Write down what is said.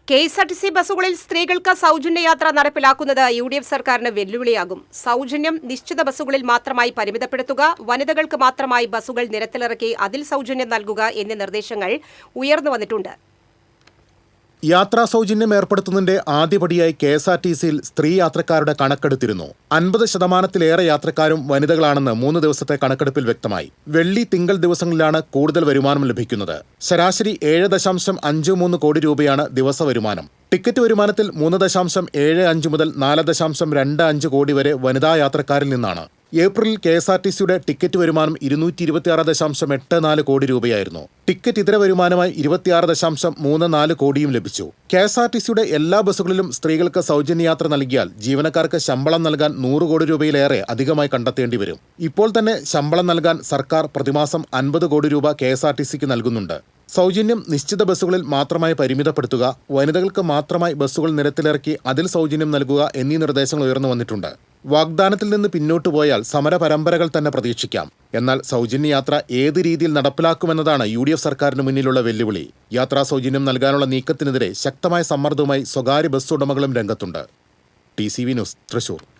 KSRTC ബസ്സുകളിൽ സ്ത്രീകൾക്ക് സൗജന്യ യാത്ര നടപ്പിലാക്കുന്നത് യു.ഡി.എഫ് സർക്കാരിന് വെല്ലുവിളിയാകും. സൗജന്യം നിശ്ചിത ബസ്സുകളിൽ മാത്രമായി പരിമിതപ്പെടുത്തുക, വനിതകൾക്ക് മാത്രമായി ബസ്സുകൾ നിരത്തിലിറക്കി അതിൽ സൗജന്യം നൽകുക എന്നീ നിർദ്ദേശങ്ങൾ ഉയർന്നുവന്നിട്ടുണ്ട്. യാത്രാ സൗജന്യം ഏർപ്പെടുത്തുന്നതിന്റെ ആദ്യപടിയായി കെ.എസ്.ആർ.ടി.സിയിൽ സ്ത്രീ യാത്രക്കാരുടെ കണക്കെടുത്തിരുന്നു. 50% യാത്രക്കാരും വനിതകളാണെന്ന് 3 ദിവസത്തെ കണക്കെടുപ്പിൽ വ്യക്തമായി. വെള്ളി, തിങ്കൾ ദിവസങ്ങളിലാണ് കൂടുതൽ വരുമാനം ലഭിക്കുന്നത്. ശരാശരി 7.53 കോടി രൂപയാണ് ദിവസ വരുമാനം. ടിക്കറ്റ് വരുമാനത്തിൽ 3.75 മുതൽ 4.25 കോടി വരെ വനിതാ യാത്രക്കാരിൽ നിന്നാണ്. ഏപ്രിലിൽ കെ.എസ്.ആർ.ടി.സിയുടെ ടിക്കറ്റ് വരുമാനം 226.84 കോടി രൂപയായിരുന്നു. ടിക്കറ്റ് ഇതര വരുമാനമായി 26.34 കോടിയും ലഭിച്ചു. കെ.എസ്.ആർ.ടി.സിയുടെ എല്ലാ ബസ്സുകളിലും സ്ത്രീകൾക്ക് സൗജന്യയാത്ര നൽകിയാൽ ജീവനക്കാർക്ക് ശമ്പളം നൽകാൻ 100 കോടി രൂപയിലേറെ അധികമായി കണ്ടെത്തേണ്ടി വരും. ഇപ്പോൾ തന്നെ ശമ്പളം നൽകാൻ സർക്കാർ പ്രതിമാസം 50 കോടി രൂപ കെ.എസ്.ആർ.ടി.സിക്ക് നൽകുന്നുണ്ട്. സൗജന്യം നിശ്ചിത ബസ്സുകളിൽ മാത്രമായി പരിമിതപ്പെടുത്തുക, വനിതകൾക്ക് മാത്രമായി ബസ്സുകൾ നിരത്തിലിറക്കി അതിൽ സൗജന്യം നൽകുക എന്നീ നിർദ്ദേശങ്ങൾ ഉയർന്നു വന്നിട്ടുണ്ട്. വാഗ്ദാനത്തിൽ നിന്ന് പിന്നോട്ടു പോയാൽ സമര പരമ്പരകൾ തന്നെ പ്രതീക്ഷിക്കാം. എന്നാൽ സൗജന്യയാത്ര ഏത് രീതിയിൽ നടപ്പിലാക്കുമെന്നതാണ് യു.ഡി.എഫ് സർക്കാരിന് മുന്നിലുള്ള വെല്ലുവിളി. യാത്രാ സൗജന്യം നൽകാനുള്ള നീക്കത്തിനെതിരെ ശക്തമായ സമ്മർദ്ദവുമായി സ്വകാര്യ ബസ് ഉടമകളും രംഗത്തുണ്ട്. TCV news, Thrissur.